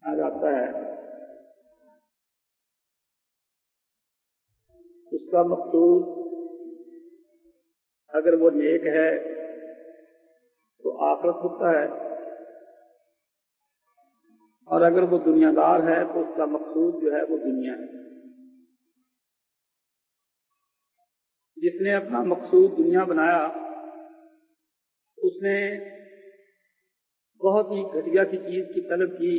آ جاتا ہے اس کا مقصود اگر وہ نیک ہے تو آخرت ہوتا ہے، اور اگر وہ دنیا دار ہے تو اس کا مقصود جو ہے وہ دنیا ہے۔ جس نے اپنا مقصود دنیا بنایا اس نے بہت ہی گھٹیا کی چیز کی طلب کی،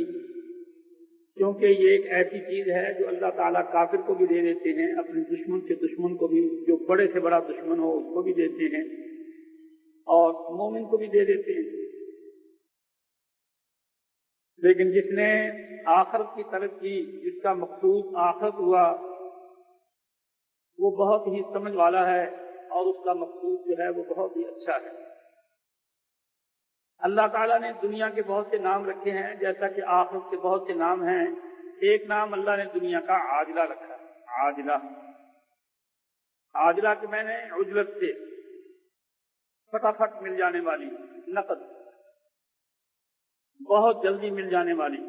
کیونکہ یہ ایک ایسی چیز ہے جو اللہ تعالیٰ کافر کو بھی دے دیتے ہیں، اپنے دشمن کے دشمن کو بھی، جو بڑے سے بڑا دشمن ہو اس کو بھی دیتے ہیں، اور مومن کو بھی دے دیتے ہیں۔ لیکن جس نے آخرت کی طلب کی، جس کا مقصود آخرت ہوا، وہ بہت ہی سمجھ والا ہے، اور اس کا مقصود جو ہے وہ بہت ہی اچھا ہے۔ اللہ تعالیٰ نے دنیا کے بہت سے نام رکھے ہیں، جیسا کہ آخرت کے بہت سے نام ہیں۔ ایک نام اللہ نے دنیا کا عاجلہ رکھا ہے، عاجلہ۔ عاجلہ کے میں نے عجلت سے فٹافٹ مل جانے والی، نقد بہت جلدی مل جانے والی،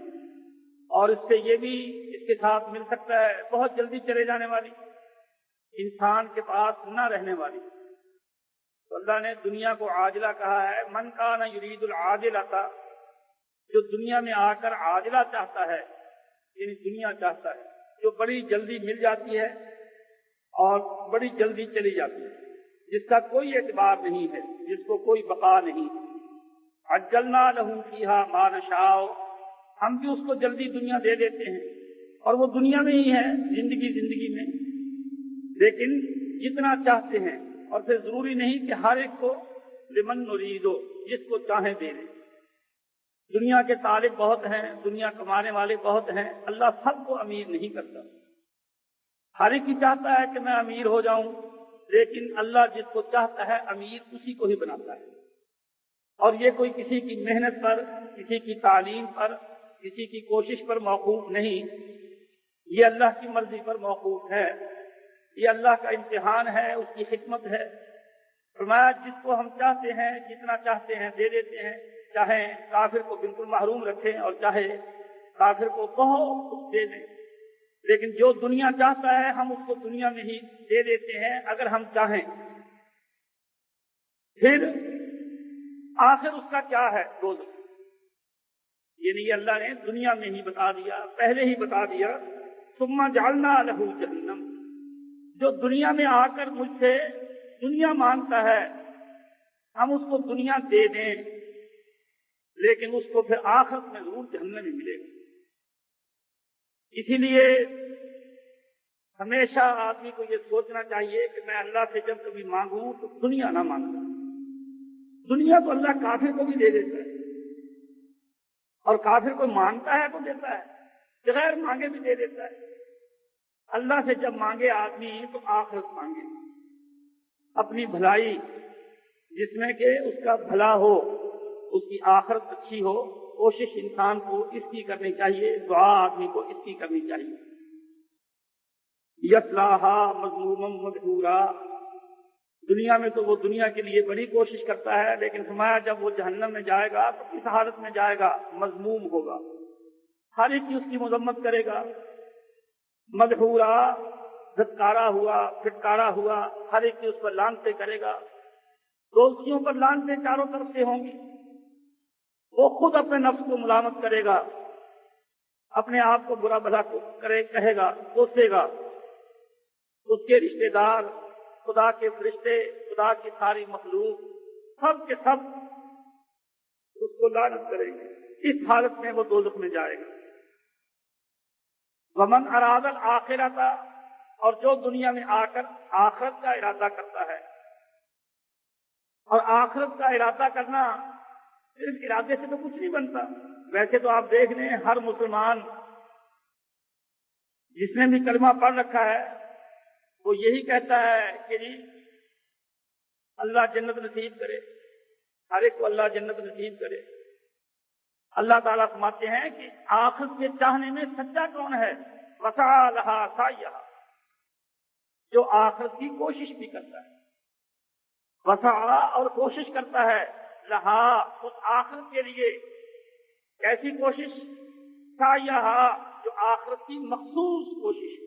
اور اس سے یہ بھی اس کے ساتھ مل سکتا ہے بہت جلدی چلے جانے والی، انسان کے پاس نہ رہنے والی۔ تو اللہ نے دنیا کو عاجلہ کہا ہے۔ من کان یرید العاجلۃ، جو دنیا میں آ کر عاجلہ چاہتا ہے، یعنی دنیا چاہتا ہے جو بڑی جلدی مل جاتی ہے اور بڑی جلدی چلی جاتی ہے، جس کا کوئی اعتبار نہیں ہے، جس کو کوئی بقا نہیں۔ عجلنا لہ فیہا ما نشاء، ہم بھی اس کو جلدی دنیا دے دیتے ہیں، اور وہ دنیا میں ہی ہے، زندگی میں، لیکن جتنا چاہتے ہیں، اور پھر ضروری نہیں کہ ہر ایک کو لمن نریدو، جس کو چاہیں دے دیں۔ دنیا کے طالب بہت ہیں، دنیا کمانے والے بہت ہیں، اللہ سب کو امیر نہیں کرتا۔ ہر ایک ہی چاہتا ہے کہ میں امیر ہو جاؤں، لیکن اللہ جس کو چاہتا ہے امیر اسی کو ہی بناتا ہے، اور یہ کوئی کسی کی محنت پر، کسی کی تعلیم پر، کسی کی کوشش پر موقوف نہیں، یہ اللہ کی مرضی پر موقوف ہے، یہ اللہ کا امتحان ہے، اس کی حکمت ہے۔ فرمایا جس کو ہم چاہتے ہیں، جتنا چاہتے ہیں دے دیتے ہیں، چاہے کافر کو بالکل محروم رکھیں اور چاہے کافر کو بہت کچھ دے دیں، لیکن جو دنیا چاہتا ہے ہم اس کو دنیا میں ہی دے دیتے ہیں اگر ہم چاہیں۔ پھر آخر اس کا کیا ہے؟ دوزخ۔ یعنی اللہ نے دنیا میں ہی بتا دیا، پہلے ہی بتا دیا۔ ثم جعلنا لہ جہنم، جو دنیا میں آ کر مجھ سے دنیا مانگتا ہے ہم اس کو دنیا دے دیں، لیکن اس کو پھر آخرت میں ضرور جہنم ہی ملے گا۔ اسی لیے ہمیشہ آدمی کو یہ سوچنا چاہیے کہ میں اللہ سے جب کبھی مانگوں تو دنیا نہ مانگوں۔ دنیا تو اللہ کافر کو بھی دے دیتا ہے، اور کافر کو مانگتا ہے تو دیتا ہے، بغیر مانگے بھی دے دیتا ہے۔ اللہ سے جب مانگے آدمی تو آخرت مانگے، اپنی بھلائی، جس میں کہ اس کا بھلا ہو، اس کی آخرت اچھی ہو، کوشش انسان کو اس کی کرنی چاہیے، دعا آدمی کو اس کی کرنی چاہیے۔ یصلاھا مذموما مدحورا، دنیا میں تو وہ دنیا کے لیے بڑی کوشش کرتا ہے، لیکن فرمایا جب وہ جہنم میں جائے گا تو کس حالت میں جائے گا؟ مذموم ہوگا، ہر ایک اس کی مذمت کرے گا۔ مدحورا، دھتکارا ہوا، پھٹکارا ہوا، ہر ایک اس پر لعنتیں کرے گا، دوستیوں پر لعنتیں چاروں طرف سے ہوں گی۔ وہ خود اپنے نفس کو ملامت کرے گا، اپنے آپ کو برا بھلا کہے گا، کوسے گا۔ اس کے رشتہ دار، خدا کے فرشتے، خدا کی ساری مخلوق، سب کے سب اس کو لعنت کریں گے۔ اس حالت میں وہ دوزخ میں جائے گا۔ ومن اراد الآخرۃ، اور جو دنیا میں آ کر آخرت کا ارادہ کرتا ہے، اور آخرت کا ارادہ کرنا صرف ارادے سے تو کچھ نہیں بنتا۔ ویسے تو آپ دیکھ لیں ہر مسلمان جس نے بھی کلمہ پڑھ رکھا ہے وہ یہی کہتا ہے کہ جی اللہ جنت نصیب کرے، ہر ایک کو اللہ جنت نصیب کرے۔ اللہ تعالیٰ فرماتے ہیں کہ آخرت کے چاہنے میں سچا کون ہے؟ وسعی لہا سعیہا، جو آخرت کی کوشش بھی کرتا ہے، وسعی اور کوشش کرتا ہے، لہا اس آخرت کے لیے۔ کیسی کوشش؟ سعیہا جو آخرت کی مخصوص کوشش ہے،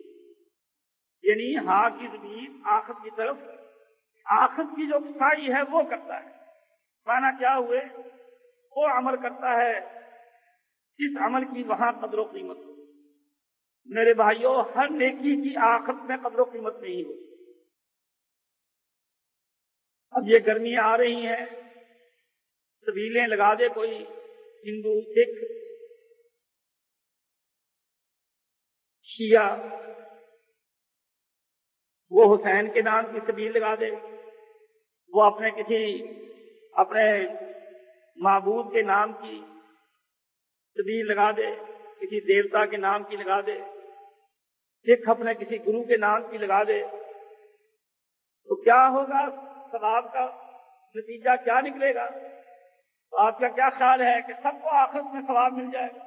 یعنی ہاں کی ضمیر آخرت کی طرف، آخرت کی جو سعی ہے وہ کرتا ہے۔ مانا کیا ہوئے؟ وہ عمل کرتا ہے جس عمل کی وہاں قدر و قیمت ہو۔ میرے بھائیوں، ہر نیکی کی آخرت میں قدر و قیمت نہیں ہوتی۔ اب یہ گرمیاں آ رہی ہیں، سبیلیں لگا دے کوئی ہندو، سکھ، شیعہ، وہ حسین کے نام کی سبیل لگا دے، وہ اپنے معبود کے نام کی سبیل لگا دے، کسی دیوتا کے نام کی لگا دے، سکھ اپنے کسی گرو کے نام کی لگا دے، تو کیا ہوگا؟ ثواب کا نتیجہ کیا نکلے گا؟ تو آپ کا کیا خیال ہے کہ سب کو آخرت میں ثواب مل جائے گا؟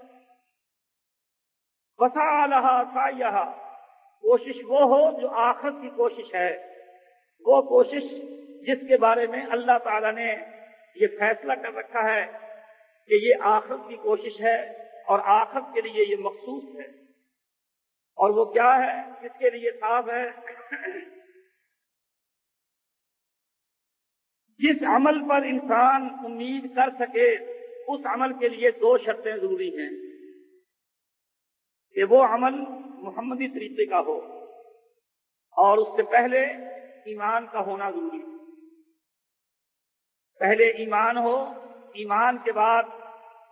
وسعی لہا سعیہا، کوشش وہ ہو جو آخرت کی کوشش ہے، وہ کوشش جس کے بارے میں اللہ تعالیٰ نے یہ فیصلہ کر رکھا ہے کہ یہ آخرت کی کوشش ہے اور آخرت کے لیے یہ مخصوص ہے۔ اور وہ کیا ہے؟ اس کے لیے صاف ہے، جس عمل پر انسان امید کر سکے اس عمل کے لیے دو شرطیں ضروری ہیں کہ وہ عمل محمدی طریقے کا ہو، اور اس سے پہلے ایمان کا ہونا ضروری ہے۔ پہلے ایمان ہو، ایمان کے بعد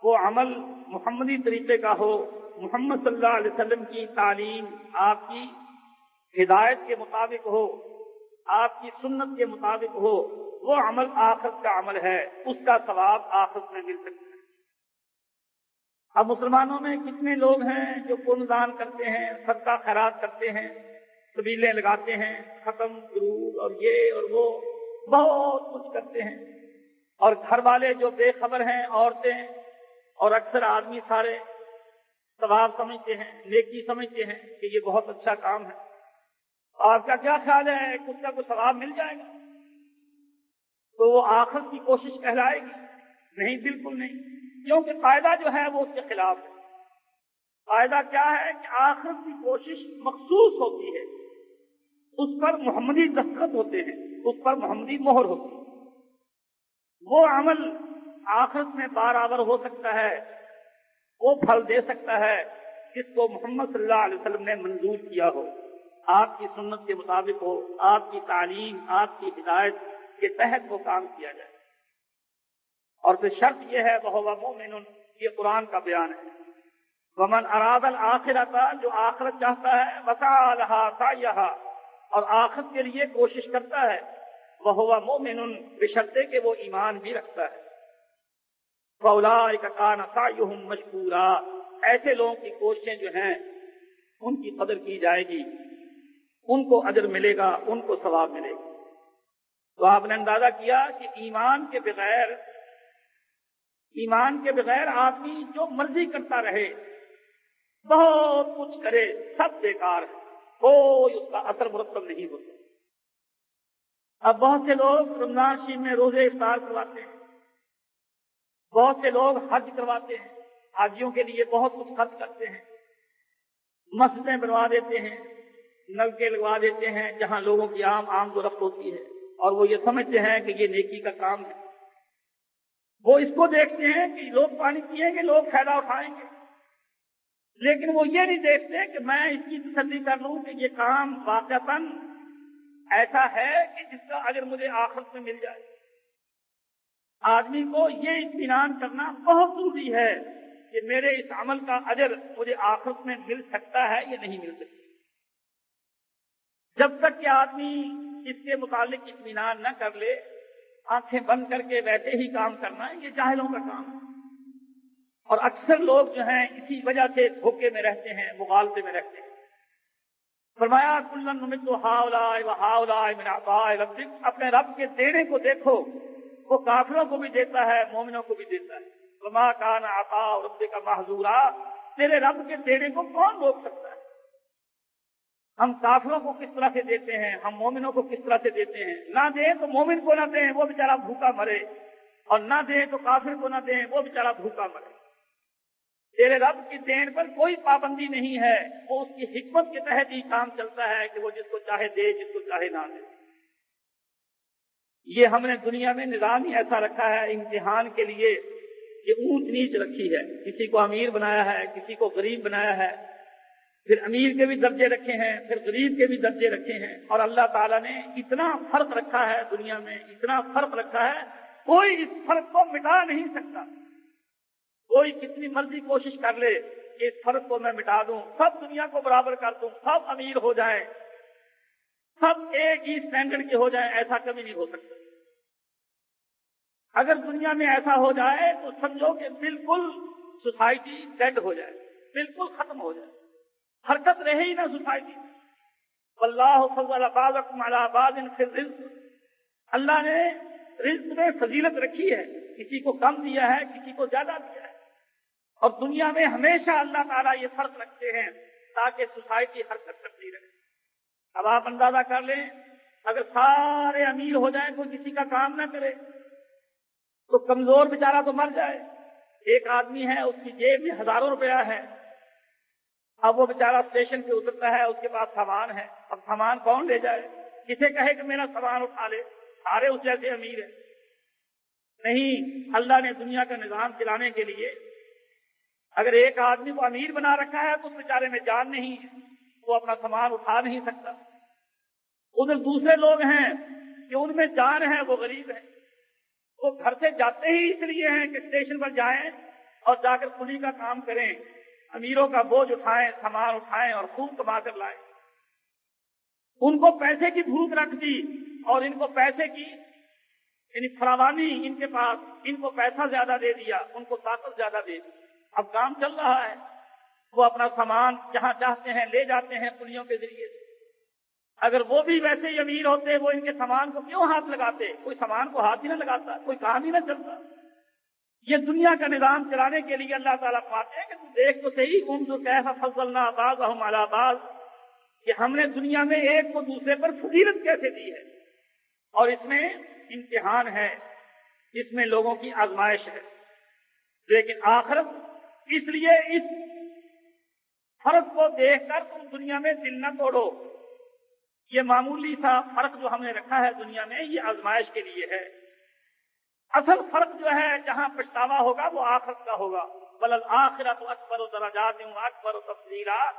وہ عمل محمدی طریقے کا ہو، محمد صلی اللہ علیہ وسلم کی تعلیم، آپ کی ہدایت کے مطابق ہو، آپ کی سنت کے مطابق ہو، وہ عمل آخرت کا عمل ہے، اس کا ثواب آخرت میں مل سکتا ہے۔ اب مسلمانوں میں کتنے لوگ ہیں جو پنجدان کرتے ہیں، صدقہ خیرات کرتے ہیں، سبیلیں لگاتے ہیں، ختم، درود اور یہ اور وہ بہت کچھ کرتے ہیں، اور گھر والے جو بے خبر ہیں، عورتیں اور اکثر آدمی سارے ثواب سمجھتے ہیں، نیکی سمجھتے ہیں کہ یہ بہت اچھا کام ہے۔ آپ کا کیا خیال ہے کہ اس کا کوئی ثواب مل جائے گا تو وہ آخرت کی کوشش کہلائے گی؟ نہیں، بالکل نہیں، کیونکہ قاعدہ جو ہے وہ اس کے خلاف ہے۔ قاعدہ کیا ہے کہ آخرت کی کوشش مخصوص ہوتی ہے، اس پر محمدی دستخط ہوتے ہیں، اس پر محمدی مہر ہوتی ہے۔ وہ عمل آخرت میں برابر ہو سکتا ہے، وہ پھل دے سکتا ہے جس کو محمد صلی اللہ علیہ وسلم نے منظور کیا ہو، آپ کی سنت کے مطابق ہو، آپ کی تعلیم، آپ کی ہدایت کے تحت وہ کام کیا جائے۔ اور پھر شرط یہ ہے وَهُوَ مُؤْمِنٌ، یہ قرآن کا بیان ہے۔ وَمَنْ أَرَادَ الْآخِرَةَ، جو آخرت چاہتا ہے، وَسَعَى لَهَا سَعْيَهَا، اور آخرت کے لیے کوشش کرتا ہے، وَهُوَ مُؤْمِنٌ، بشرطے کہ وہ ایمان بھی رکھتا ہے۔ فَأُولَٰئِكَ كَانَ سَعْيُهُمْ مَشْكُورًا، ایسے لوگوں کی کوششیں جو ہیں ان کی قدر کی جائے گی، ان کو اجر ملے گا، ان کو ثواب ملے گا۔ تو آپ نے اندازہ کیا کہ ایمان کے بغیر آدمی جو مرضی کرتا رہے، بہت کچھ کرے، سب بیکار ہے، کوئی اس کا اثر مرتب نہیں ہوتا۔ اب بہت سے لوگ رمضان شریف میں روزے افطار کرواتے ہیں، بہت سے لوگ حج کرواتے ہیں، حاجیوں کے لیے بہت کچھ خرچ کرتے ہیں، مسجدیں بنوا دیتے ہیں، نلکے لگوا دیتے ہیں جہاں لوگوں کی عام و رفت ہوتی ہے، اور وہ یہ سمجھتے ہیں کہ یہ نیکی کا کام ہے۔ وہ اس کو دیکھتے ہیں کہ لوگ پانی پیئیں گے، لوگ فائدہ اٹھائیں گے، لیکن وہ یہ نہیں دیکھتے کہ میں اس کی تسلی کر لوں کہ یہ کام واقعتاً ایسا ہے کہ جس کا اجر مجھے آخرت میں مل جائے۔ آدمی کو یہ اطمینان کرنا بہت ضروری ہے کہ میرے اس عمل کا اجر مجھے آخرت میں مل سکتا ہے یا نہیں مل سکتا۔ جب تک کہ آدمی اس کے متعلق اطمینان نہ کر لے، آنکھیں بند کر کے ویسے ہی کام کرنا، یہ جاہلوں کا کام ہے۔ اور اکثر لوگ جو ہیں اسی وجہ سے دھوکے میں رہتے ہیں، مغالطے میں رہتے ہیں۔ فرمایا کُلًّا نُمِدُّ ہؤلاء وہؤلاء من عطاء ربک، اپنے رب کے دینے کو دیکھو، وہ کافروں کو بھی دیتا ہے، مومنوں کو بھی دیتا ہے۔ وما کان عطاء ربک محظورا، تیرے رب کے دینے کو کون روک سکتا ہے؟ ہم کافروں کو کس طرح سے دیتے ہیں، ہم مومنوں کو کس طرح سے دیتے ہیں؟ نہ دیں تو مومن کو نہ دیں، وہ بیچارہ بھوکا مرے، اور نہ دیں تو کافر کو نہ دیں، وہ بیچارہ بھوکا مرے۔ تیرے رب کی دین پر کوئی پابندی نہیں ہے، وہ اس کی حکمت کے تحت ہی کام چلتا ہے کہ وہ جس کو چاہے دے، جس کو چاہے نہ دے۔ یہ ہم نے دنیا میں نظام ہی ایسا رکھا ہے امتحان کے لیے، یہ اونچ نیچ رکھی ہے، کسی کو امیر بنایا ہے، کسی کو غریب بنایا ہے، پھر امیر کے بھی درجے رکھے ہیں، پھر غریب کے بھی درجے رکھے ہیں، اور اللہ تعالیٰ نے اتنا فرق رکھا ہے دنیا میں، اتنا فرق رکھا ہے، کوئی اس فرق کو مٹا نہیں سکتا۔ کوئی کتنی مرضی کوشش کر لے کہ اس فرق کو میں مٹا دوں، سب دنیا کو برابر کر دوں، سب امیر ہو جائیں، سب ایک ہی اسٹینڈرڈ کے ہو جائیں، ایسا کبھی نہیں ہو سکتا۔ اگر دنیا میں ایسا ہو جائے تو سمجھو کہ بالکل سوسائٹی ڈیڈ ہو جائے، بالکل ختم ہو جائے، حرکت رہے ہی نہ سوسائٹی۔ واللہ فضل بعضکم علی بعض فی الرزق، اللہ نے رزق میں فضیلت رکھی ہے، کسی کو کم دیا ہے، کسی کو زیادہ دیا ہے، اور دنیا میں ہمیشہ اللہ تعالیٰ یہ فرق رکھتے ہیں تاکہ سوسائٹی حرکت کرتی رہے۔ اب آپ اندازہ کر لیں، اگر سارے امیر ہو جائیں، کوئی کسی کا کام نہ کرے تو کمزور بیچارہ تو مر جائے۔ ایک آدمی ہے، اس کی جیب میں ہزاروں روپیہ ہے، اب وہ بیچارہ اسٹیشن پہ اترتا ہے، اس کے پاس سامان ہے، اب سامان کون لے جائے؟ کسے کہے کہ میرا سامان اٹھا لے؟ سارے اس جیسے امیر ہیں؟ نہیں، اللہ نے دنیا کا نظام چلانے کے لیے اگر ایک آدمی کو امیر بنا رکھا ہے تو اس بیچارے میں جان نہیں ہے، وہ اپنا سامان اٹھا نہیں سکتا۔ ادھر دوسرے لوگ ہیں کہ ان میں جان ہے، وہ غریب ہیں، وہ گھر سے جاتے ہی اس لیے ہیں کہ اسٹیشن پر جائیں اور جا کر کلی کا کام کریں، امیروں کا بوجھ اٹھائیں، سامان اٹھائیں اور خوب کما کر لائیں۔ ان کو پیسے کی بھوک رکھ دی اور ان کو پیسے کی یعنی فراوانی، ان کے پاس، ان کو پیسہ زیادہ دے دیا، ان کو طاقت زیادہ دے دی، اب کام چل رہا ہے، وہ اپنا سامان جہاں چاہتے ہیں لے جاتے ہیں پلیوں کے ذریعے سے۔ اگر وہ بھی ویسے ہی امیر ہوتے، وہ ان کے سامان کو کیوں ہاتھ لگاتے؟ کوئی سامان کو ہاتھ ہی نہ لگاتا، کوئی کام ہی نہ چلتا۔ یہ دنیا کا نظام چلانے کے لیے اللہ تعالیٰ پاتے ہیں کہ تو دیکھ تو صحیح، انظر کیف فضلنا بعضهم علی بعض، کہ ہم نے دنیا میں ایک کو دوسرے پر فضیلت کیسے دی ہے، اور اس میں امتحان ہے، اس میں لوگوں کی آزمائش ہے۔ لیکن آخرت، اس لیے اس فرق کو دیکھ کر تم دنیا میں دل نہ توڑو۔ یہ معمولی سا فرق جو ہم نے رکھا ہے دنیا میں، یہ آزمائش کے لیے ہے۔ اصل فرق جو ہے جہاں پچھتاوا ہوگا وہ آخرت کا ہوگا۔ وَلَلْآخِرَةُ أَكْبَرُ دَرَجَاتٍ وَأَكْبَرُ تَفْضِيلًا،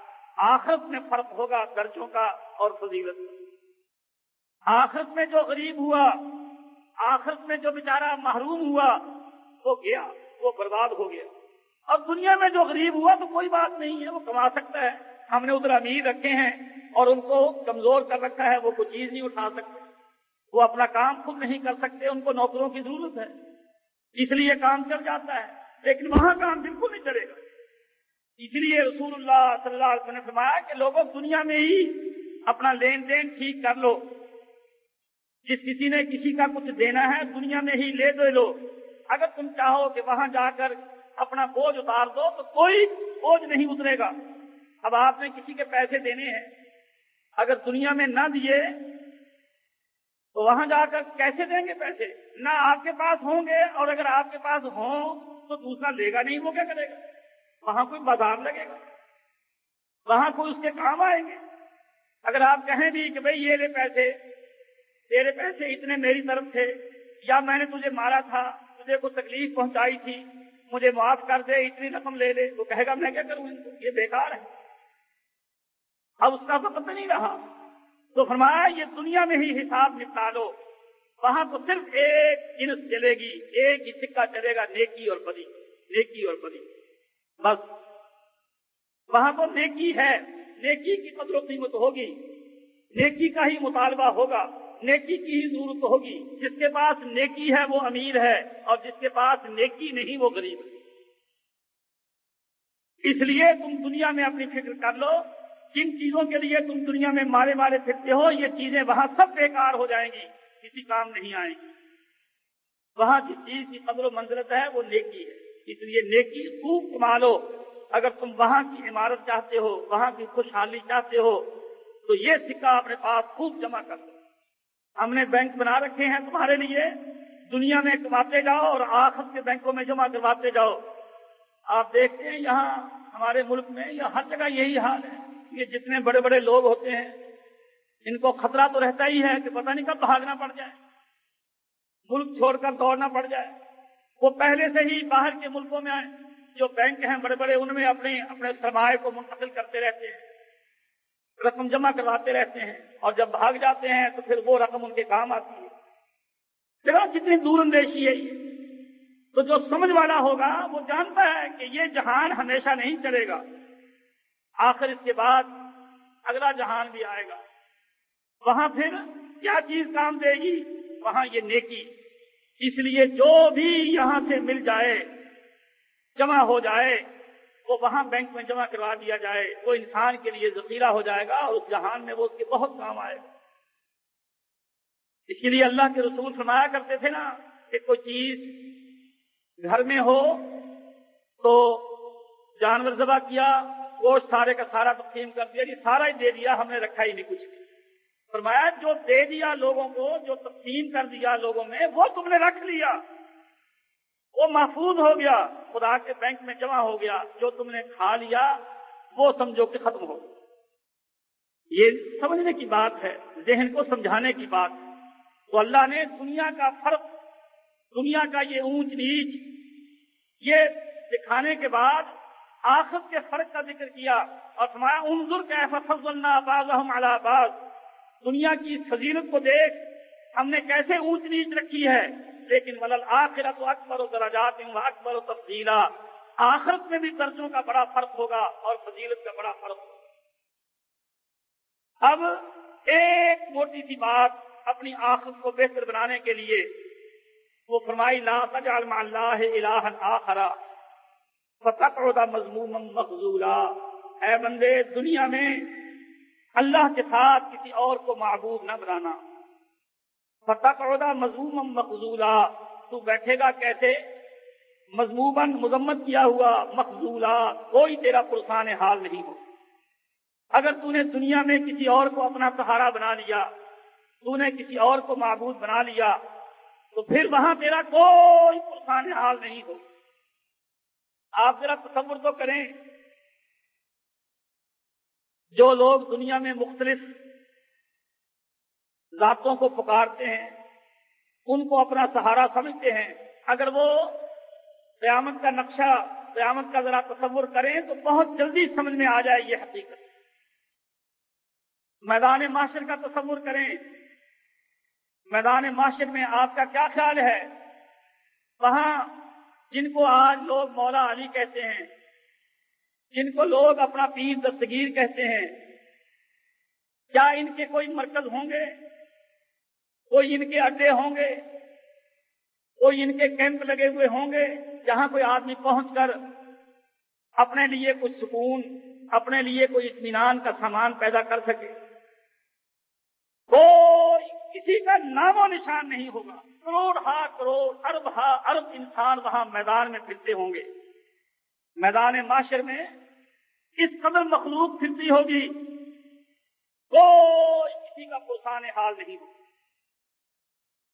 آخرت میں فرق ہوگا درجوں کا اور فضیلت کا۔ آخرت میں جو غریب ہوا، آخرت میں جو بیچارہ محروم ہوا، وہ گیا، وہ برباد ہو گیا۔ اور دنیا میں جو غریب ہوا تو کوئی بات نہیں ہے، وہ کما سکتا ہے۔ ہم نے ادھر امیر رکھے ہیں اور ان کو کمزور کر رکھا ہے، وہ کوئی چیز نہیں اٹھا سکتے، وہ اپنا کام خود نہیں کر سکتے، ان کو نوکروں کی ضرورت ہے، اس لیے کام چل جاتا ہے، لیکن وہاں کام بالکل نہیں چلے گا۔ اس لیے رسول اللہ صلی اللہ علیہ وسلم نے فرمایا کہ لوگوں دنیا میں ہی اپنا لین دین ٹھیک کر لو، جس کسی نے کسی کا کچھ دینا ہے دنیا میں ہی لے دے لو۔ اگر تم چاہو کہ وہاں جا کر اپنا بوجھ اتار دو تو کوئی بوجھ نہیں اترے گا۔ اب آپ نے کسی کے پیسے دینے ہیں، اگر دنیا میں نہ دیے تو وہاں جا کر کیسے دیں گے پیسے؟ نہ آپ کے پاس ہوں گے، اور اگر آپ کے پاس ہوں تو دوسرا لے گا نہیں، وہ کیا کرے گا؟ وہاں کوئی بازار لگے گا، وہاں کوئی اس کے کام آئیں گے۔ اگر آپ کہیں بھی کہ بھئی یہ لے پیسے، تیرے پیسے اتنے میری طرف تھے، یا میں نے تجھے مارا تھا، تجھے کوئی تکلیف پہنچائی تھی، مجھے معاف کر دے، اتنی رقم لے لے، وہ کہے گا میں کیا کروں ان کو، یہ بیکار ہے، اب اس کا وقت نہیں رہا۔ تو فرمایا یہ دنیا میں ہی حساب نپٹا لو، وہاں تو صرف ایک جنس چلے گی، ایک ہی سکہ چلے گا، نیکی اور بدی، نیکی اور بدی، بس وہاں تو نیکی ہے، نیکی کی قدر و قیمت ہوگی، نیکی کا ہی مطالبہ ہوگا، نیکی کی ہی ضرورت ہوگی۔ جس کے پاس نیکی ہے وہ امیر ہے، اور جس کے پاس نیکی نہیں وہ غریب ہے۔ اس لیے تم دنیا میں اپنی فکر کر لو، جن چیزوں کے لیے تم دنیا میں مارے مارے پھرتے ہو، یہ چیزیں وہاں سب بیکار ہو جائیں گی، کسی کام نہیں آئیں گی۔ وہاں جس چیز کی قدر و منزلت ہے وہ نیکی ہے، اس لیے نیکی خوب کما لو۔ اگر تم وہاں کی عمارت چاہتے ہو، وہاں کی خوشحالی چاہتے ہو، تو یہ سکہ اپنے پاس خوب جمع کر دو۔ ہم نے بینک بنا رکھے ہیں تمہارے لیے، دنیا میں کماتے جاؤ اور آخرت کے بینکوں میں جمع کرواتے جاؤ۔ آپ دیکھتے ہیں یہاں ہمارے ملک میں یا ہر جگہ یہی حال ہے. یہ جتنے بڑے بڑے لوگ ہوتے ہیں ان کو خطرہ تو رہتا ہی ہے کہ پتہ نہیں کب بھاگنا پڑ جائے, ملک چھوڑ کر دوڑنا پڑ جائے. وہ پہلے سے ہی باہر کے ملکوں میں جو بینک ہیں بڑے بڑے ان میں اپنے سرمایہ کو منتقل کرتے رہتے ہیں, رقم جمع کرواتے رہتے ہیں, اور جب بھاگ جاتے ہیں تو پھر وہ رقم ان کے کام آتی ہے. دیکھو کتنی دور اندیشی ہے یہ. تو جو سمجھ والا ہوگا وہ جانتا ہے کہ یہ جہان ہمیشہ نہیں چلے گا, آخر اس کے بعد اگلا جہان بھی آئے گا. وہاں پھر کیا چیز کام دے گی؟ وہاں یہ نیکی. اس لیے جو بھی یہاں سے مل جائے, جمع ہو جائے, وہ وہاں بینک میں جمع کروا دیا جائے. وہ انسان کے لیے ذخیرہ ہو جائے گا اور اس جہان میں وہ اس کے بہت کام آئے گا. اس کے لیے اللہ کے رسول فرمایا کرتے تھے نا کہ کوئی چیز گھر میں ہو تو جانور ذبح کیا, گوشت سارے کا سارا تقسیم کر دیا, یہ سارا ہی دے دیا, ہم نے رکھا ہی نہیں کچھ بھی. فرمایا جو دے دیا لوگوں کو, جو تقسیم کر دیا لوگوں میں, وہ تم نے رکھ لیا, وہ محفوظ ہو گیا, خدا کے بینک میں جمع ہو گیا. جو تم نے کھا لیا وہ سمجھو کہ ختم ہو. یہ سمجھنے کی بات ہے, ذہن کو سمجھانے کی بات ہے. تو اللہ نے دنیا کا فرق, دنیا کا یہ اونچ نیچ, یہ دکھانے کے بعد آخرت کے فرق کا ذکر کیا اور فرمایا انظر کیف فضلنا بعضهم علی بعض. دنیا کی اس فضیلت کو دیکھ, ہم نے کیسے اونچ نیچ رکھی ہے. لیکن وللآخرۃ اکبر درجات و اکبر تفضیلا, آخرت میں بھی درجوں کا بڑا فرق ہوگا اور فضیلت کا بڑا فرق ہوگا. اب ایک موٹی سی بات اپنی آخرت کو بہتر بنانے کے لیے وہ فرمائی لا تجعل مع اللہ الہا آخر فتقعد مذموما مخذولا. اے بندے, دنیا میں اللہ کے ساتھ کسی اور کو معبود نہ بنانا. فتقعد مذموما مخذولا, تو بیٹھے گا کیسے؟ مذموما مذمت کیا ہوا, مخذولا کوئی تیرا پرسان حال نہیں ہو. اگر تو نے دنیا میں کسی اور کو اپنا سہارا بنا لیا, تو نے کسی اور کو معبود بنا لیا, تو پھر وہاں تیرا کوئی پرسان حال نہیں ہو. آپ ذرا تصور تو کریں, جو لوگ دنیا میں مختلف ذاتوں کو پکارتے ہیں, ان کو اپنا سہارا سمجھتے ہیں, اگر وہ قیامت کا نقشہ, قیامت کا ذرا تصور کریں تو بہت جلدی سمجھ میں آ جائے یہ حقیقت. میدان معاشر کا تصور کریں, میدان معاشر میں آپ کا کیا خیال ہے؟ وہاں جن کو آج لوگ مولا علی کہتے ہیں, جن کو لوگ اپنا پیر دستگیر کہتے ہیں, کیا ان کے کوئی مرکز ہوں گے؟ کوئی ان کے اڈے ہوں گے؟ کوئی ان کے کیمپ لگے ہوئے ہوں گے جہاں کوئی آدمی پہنچ کر اپنے لیے کچھ سکون, اپنے لیے کوئی اطمینان کا سامان پیدا کر سکے؟ کوئی کسی کا نام و نشان نہیں ہوگا. کروڑ ہا کروڑ, ارب ہا ارب انسان وہاں میدان میں پھرتے ہوں گے. میدان معاشر میں اس قدر مخلوق پھرتی ہوگی, کوئی کسی کا پرسان حال نہیں ہوگا.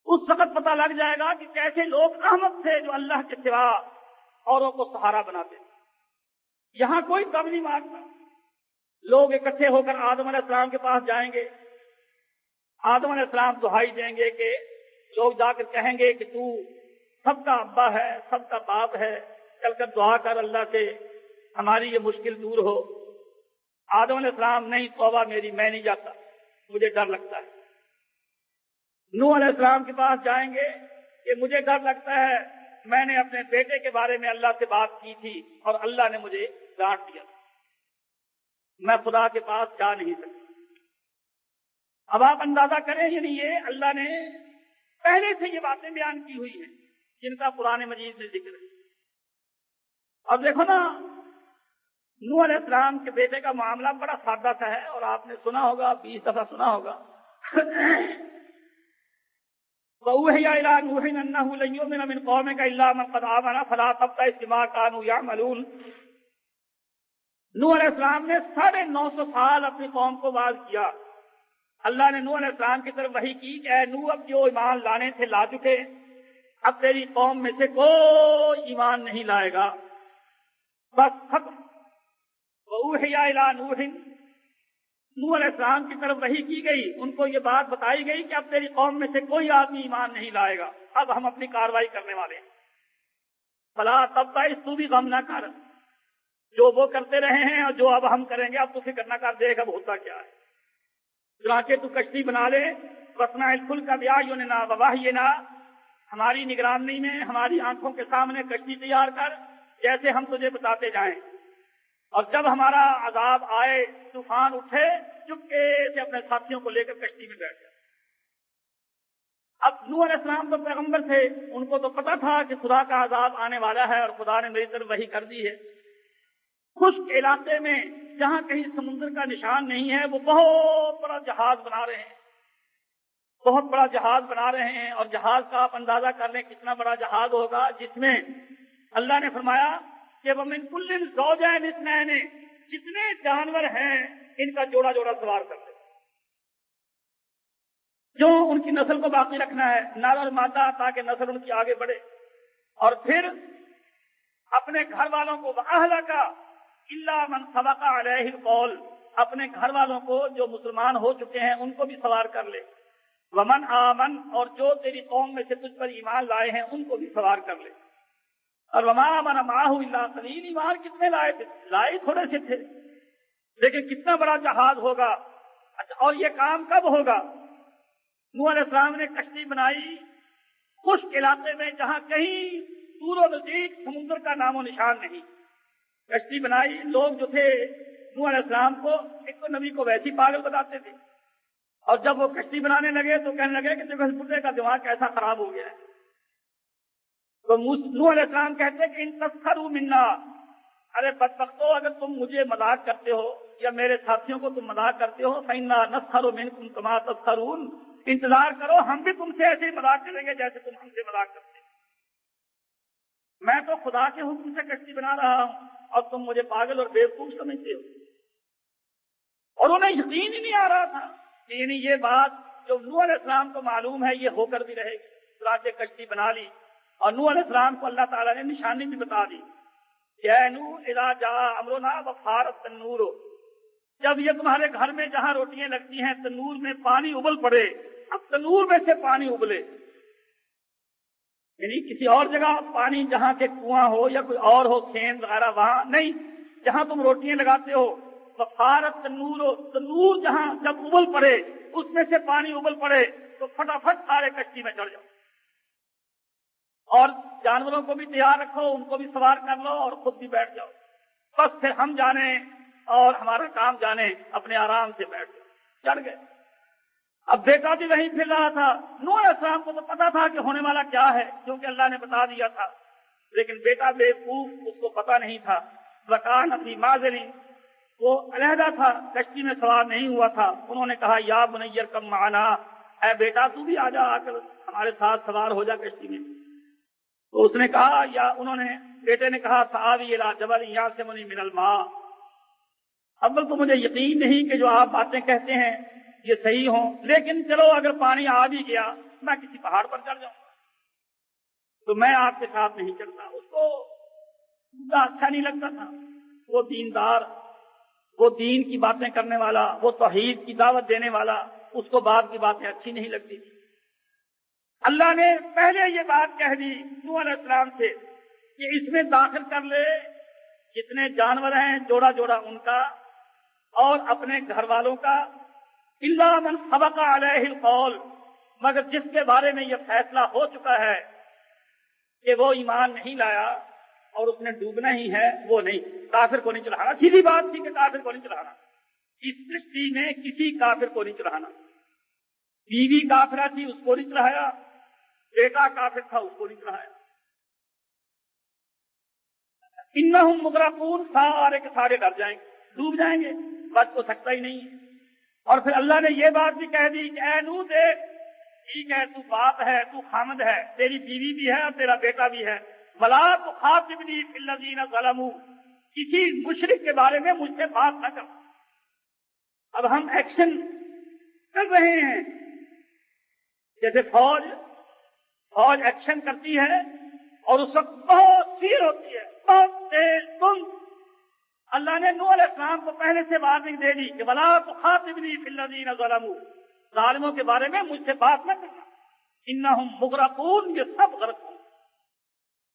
اس وقت پتہ لگ جائے گا کہ کیسے لوگ رحمت تھے جو اللہ کے سوا اوروں کو سہارا بناتے. یہاں کوئی دم نہیں مارتا. لوگ اکٹھے ہو کر آدم علیہ السلام کے پاس جائیں گے, آدم علیہ السلام دہائی دیں گے کہ لوگ جا کر کہیں گے کہ تو سب کا ابا ہے, سب کا باپ ہے, چل کر دعا کر اللہ سے ہماری یہ مشکل دور ہو. آدم علیہ السلام نہیں, توبہ میری, میں نہیں جاتا, مجھے ڈر لگتا ہے. نوح علیہ السلام کے پاس جائیں گے کہ مجھے ڈر لگتا ہے, میں نے اپنے بیٹے کے بارے میں اللہ سے بات کی تھی اور اللہ نے مجھے ڈانٹ دیا, میں خدا کے پاس جا نہیں سکتا. اب آپ اندازہ کریں, یعنی یہ اللہ نے پہلے سے یہ باتیں بیان کی ہوئی ہیں جن کا قرآن مجید میں ذکر ہے. اب دیکھو نا, نوح علیہ السلام کے بیٹے کا معاملہ بڑا سادہ سا ہے اور آپ نے سنا ہوگا, 20 دفعہ سنا ہوگا. وَأُوحِيَ إِلَىٰ نُوحٍ أَنَّهُ لَن يُؤْمِنَ مِن قَوْمِكَ إِلَّا مَن قَدْ آمَنَ فَلَا تَبْتَئِسْ بِمَا كَانُوا يَعْمَلُونَ. نوح علیہ السلام نے 950 سال اپنی قوم کو واعظ کیا. اللہ نے نوح علیہ السلام کی طرف وحی کی کہ اے نوح, اب جو ایمان لانے تھے لا چکے, اب تیری قوم میں سے کوئی ایمان نہیں لائے گا. بس ختم. وَأُوحِيَ إِلَىٰ نُوحٍ، نوح علیہ السلام کی طرف وحی کی گئی، ان کو یہ بات بتائی گئی کہ اب تیری قوم میں سے کوئی آدمی ایمان نہیں لائے گا، اب ہم اپنی کارروائی کرنے والے ہیں. فلا تبتئس، تو بھی غم نہ کر، جو وہ کرتے رہے ہیں اور جو اب ہم کریں گے اب تو فکر نہ کر، دیکھ اب ہوتا کیا ہے. چنانچہ تو کشتی بنا لے، وَاصْنَعِ الْفُلْكَ بِأَعْيُنِنَا وَوَحْيِنَا، ہماری نگرانی میں ہماری آنکھوں کے سامنے کشتی تیار کر جیسے ہم تجھے بتاتے جائیں، اور جب ہمارا عذاب آئے، طوفان اٹھے، چپکے سے اپنے ساتھیوں کو لے کر کشتی میں بیٹھ جائے. اب نوح علیہ السلام تو پیغمبر تھے، ان کو تو پتا تھا کہ خدا کا عذاب آنے والا ہے اور خدا نے میری طرف وحی کر دی ہے. خشک علاقے میں جہاں کہیں سمندر کا نشان نہیں ہے وہ بہت بڑا جہاز بنا رہے ہیں، بہت بڑا جہاز بنا رہے ہیں. اور جہاز کا آپ اندازہ کر لیں کتنا بڑا جہاز ہوگا، جس میں اللہ نے فرمایا کہ وَمِن كُلٍّ زَوْجَيْنِ اثْنَيْنِ، جتنے جانور ہیں ان کا جوڑا جوڑا سوار کر دے، جو ان کی نسل کو باقی رکھنا ہے، نر اور مادہ، تاکہ نسل ان کی آگے بڑھے. اور پھر اپنے گھر والوں کو وَأَهْلَكَ إِلَّا مَنْ سَبَقَ عَلَيْهِ الْقَوْلُ، اپنے گھر والوں کو جو مسلمان ہو چکے ہیں ان کو بھی سوار کر لے. وَمَنْ آمَنَ، اور جو تیری قوم میں سے تجھ پر ایمان لائے ہیں ان کو بھی سوار کر لے. اور وَمَا آمَنَ مَعَهُ إِلَّا قَلِيلٌ، ایمان کتنے لائے تھے؟ لائے تھوڑے سے تھے، لیکن کتنا بڑا جہاز ہوگا. اچھا، اور یہ کام کب ہوگا؟ نوح علیہ السلام نے کشتی بنائی خشک علاقے میں جہاں کہیں دور و نزدیک سمندر کا نام و نشان نہیں. کشتی بنائی، لوگ جو تھے نوح علیہ السلام کو ایک تو نبی کو ویسی پاگل بتاتے تھے، اور جب وہ کشتی بنانے لگے تو کہنے لگے کہ دیکھو اس بڈھے کا دماغ کیسا خراب ہو گیا ہے. تو نوح علیہ السلام کہتے کہ ان تسخروا منا، ارے بدبختو اگر تم مجھے مذاق کرتے ہو یا میرے ساتھیوں کو تم مذاق کرتے ہو، فإنا نسخر منکم کما تسخرون، انتظار کرو ہم بھی تم سے ایسے ہی مذاق کریں گے جیسے تم ہم سے مذاق کرتے ہو. میں تو خدا کے حکم سے کشتی بنا رہا ہوں اور تم مجھے پاگل اور بیوقوف سمجھتے ہو. اور انہیں یقین ہی نہیں آ رہا تھا کہ یعنی یہ بات جو نوح علیہ السلام کو معلوم ہے یہ ہو کر بھی رہے گی. چنانچہ کشتی بنا لی اور نوح علیہ السلام کو اللہ تعالیٰ نے نشانی بھی بتا دی کہ اے نوح اذا جاء امرنا وفارت التنور، جب یہ تمہارے گھر میں جہاں روٹیاں لگتی ہیں تنور میں پانی ابل پڑے، اب تنور میں سے پانی ابلے، یعنی کسی اور جگہ پانی جہاں کے کنواں ہو یا کوئی اور ہو سیند وغیرہ وہاں نہیں، جہاں تم روٹیاں لگاتے ہو وفارت تنور، تنور جہاں جب ابل پڑے اس میں سے پانی ابل پڑے تو فٹافٹ سارے کشتی میں چڑھ جاؤ اور جانوروں کو بھی تیار رکھو، ان کو بھی سوار کر لو اور خود بھی بیٹھ جاؤ، بس پھر ہم جانے اور ہمارا کام جانے، اپنے آرام سے بیٹھ جاؤ. چڑھ گئے. اب بیٹا بھی وہیں پھر رہا تھا. نوح علیہ السلام کو تو پتا تھا کہ ہونے والا کیا ہے کیونکہ اللہ نے بتا دیا تھا، لیکن بیٹا بیوقوف، اس کو پتا نہیں تھا. وَكَانَ فِي مَعْزَلٍ، وہ علیحدہ تھا، کشتی میں سوار نہیں ہوا تھا. انہوں نے کہا یا بنی ارکب معنا، اے بیٹا تو بھی آ جا، آ کر ہمارے ساتھ سوار ہو جا کشتی میں. تو اس نے کہا یا انہوں نے بیٹے نے کہا سآوی الی جبل یعصمنی من الماء، اول تو مجھے یقین نہیں کہ جو آپ باتیں کہتے ہیں یہ صحیح ہوں، لیکن چلو اگر پانی آ بھی گیا میں کسی پہاڑ پر چڑھ جاؤں گا، تو میں آپ کے ساتھ نہیں چڑھتا. اس کو اچھا نہیں لگتا تھا، وہ دیندار، وہ دین کی باتیں کرنے والا، وہ توحید کی دعوت دینے والا، اس کو بعد کی باتیں اچھی نہیں لگتی تھی. اللہ نے پہلے یہ بات کہہ دی نوح علیہ السلام سے کہ اس میں داخل کر لے جتنے جانور ہیں جوڑا جوڑا ان کا اور اپنے گھر والوں کا، الا من سبق علیہ القول، مگر جس کے بارے میں یہ فیصلہ ہو چکا ہے کہ وہ ایمان نہیں لایا اور اس نے ڈوبنا ہی ہے، وہ نہیں، کافر کو نہیں چڑھانا. سیدھی بات تھی کہ کافر کو نہیں چڑھانا، اس سرشٹی میں کسی کافر کو نہیں چڑھانا. بیوی کافرہ تھی اس کو نہیں چڑھایا، بیٹا کافر تھا اس کو نہیں چڑھایا. انہم مغرقون، سارے کے سارے ڈر جائیں گے، ڈوب جائیں گے، بچ تو سکتا ہی نہیں ہے. اور پھر اللہ نے یہ بات بھی کہہ دی کہ اے نوح دیکھ، ٹھیک ہے تو باپ ہے، تو خامد ہے، تیری بیوی بھی ہے اور تیرا بیٹا بھی ہے، ولا تخاطبنی فی الذین ظلموا، کسی مشرک کے بارے میں مجھ سے بات نہ کر. اب ہم ایکشن کر رہے ہیں جیسے فوج ایکشن کرتی ہے اور اس وقت بہت سیر ہوتی ہے، بہت تیز تند اللہ نے نوح علیہ السلام کو پہلے سے وارننگ دے دی کہ وَلَا تُخَاطِبْنِي فِي الَّذِينَ ظَلَمُوا، ظالموں کے بارے میں مجھ سے بات نہ کرنا، اِنَّهُمْ مُغْرَقُونَ، یہ سب غرق ہوں۔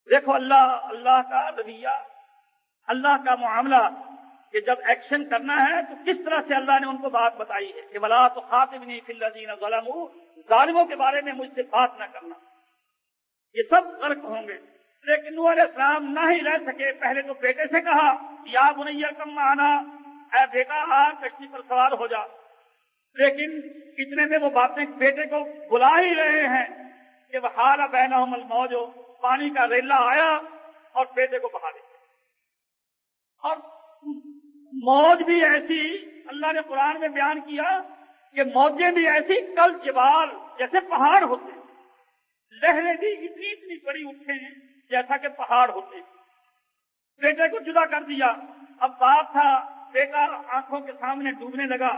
دیکھو اللہ کا رویہ، اللہ کا معاملہ، کہ جب ایکشن کرنا ہے تو کس طرح سے اللہ نے ان کو بات بتائی ہے کہ وَلَا تُخَاطِبْنِي فِي الَّذِينَ ظَلَمُوا، ظالموں کے بارے میں مجھ سے بات نہ کرنا، یہ سب غرق ہوں گے۔ لیکن نوح علیہ السلام نہ ہی رہ سکے، پہلے تو بیٹے سے کہا یا بنی ارکب معنا، اے بیٹا آ کشتی پر سوار ہو جا، لیکن اتنے میں وہ باتیں بیٹے کو بلا ہی رہے ہیں کہ وحال بینہم الموج، پانی کا ریلا آیا اور بیٹے کو بہا دیا۔ اور موج بھی ایسی، اللہ نے قرآن میں بیان کیا کہ موجیں بھی ایسی کل جبال، جیسے پہاڑ ہوتے ہیں، لہریں بھی اتنی بڑی اٹھے ہیں جیسا کہ پہاڑ ہوتے ہیں۔ بیٹے کو جدا کر دیا، اب باپ تھا، بیٹا آنکھوں کے سامنے ڈوبنے لگا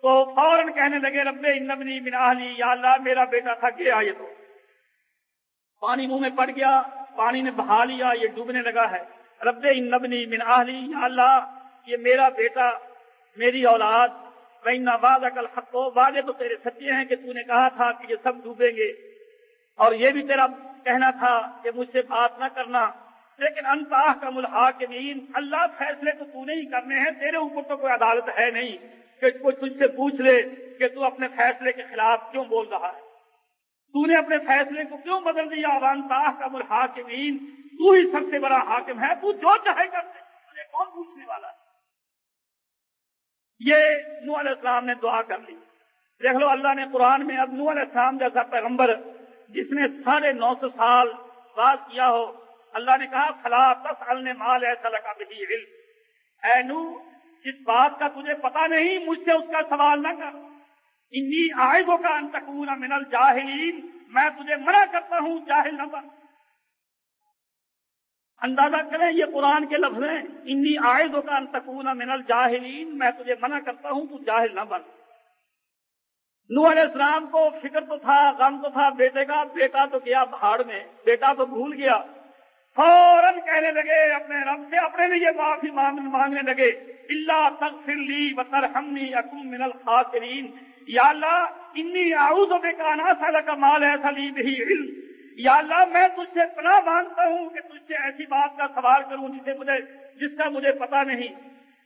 تو فوراً کہنے لگے رب ان ابنی من اہلی، یا اللہ میرا بیٹا تھا گیا، یہ تو پانی منہ میں پڑ گیا، پانی نے بہا لیا، یہ ڈوبنے لگا ہے، رب ان ابنی من اہلی، یا اللہ یہ میرا بیٹا، میری اولاد، وَإِنَّ وَعْدَكَ الْحَقُّ، وعدے تو تیرے سچے ہیں کہ تو نے کہا تھا کہ یہ سب ڈوبیں گے، اور یہ بھی تیرا کہنا تھا کہ مجھ سے بات نہ کرنا، لیکن انت احکم الحاکمین، اللہ فیصلے تو تو نے ہی کرنے ہیں، تیرے اوپر تو کوئی عدالت ہے نہیں کہ کوئی تجھ سے پوچھ لے کہ تو اپنے فیصلے کے خلاف کیوں بول رہا ہے، تو نے اپنے فیصلے کو کیوں بدل دیا، وانت احکم الحاکمین، تو ہی سب سے بڑا حاکم ہے، تو جو چاہے کر دے، تجھے کون پوچھنے والا ہے۔ یہ نوح علیہ السلام نے دعا کر لی۔ دیکھ لو اللہ نے قرآن میں اب نوح علیہ السلام جیسا پیغمبر جس نے 950 سال بات کیا ہو، اللہ نے کہا فلا تسألنی ما لیس لک بہ علم، اے نوح جس بات کا تجھے پتا نہیں مجھ سے اس کا سوال نہ کر، انی اعظک ان تکون من الجاہلین، میں تجھے منع کرتا ہوں جاہل نہ بن۔ اندازہ کریں یہ قرآن کے لفظ ہیں، انی اعظک ان تکون من الجاہلین، میں تجھے منع کرتا ہوں تو جاہل نہ بن۔ نوح علیہ السلام کو فکر تو تھا، غم تو تھا بیٹے کا، بیٹا تو گیا پہاڑ میں، بیٹا تو بھول گیا، فوراً کہنے لگے اپنے رب سے، اپنے لیے معافی مانگنے لگے، اللہ تغفر لی وترحمنی اکن من الخاسرین، یا اللہ انی اعوذ بک ان اسألک ما لیس لی بہ علم، یا اللہ میں تجھ سے پناہ مانگتا ہوں کہ تجھ سے ایسی بات کا سوال کروں جس کا مجھے پتا نہیں،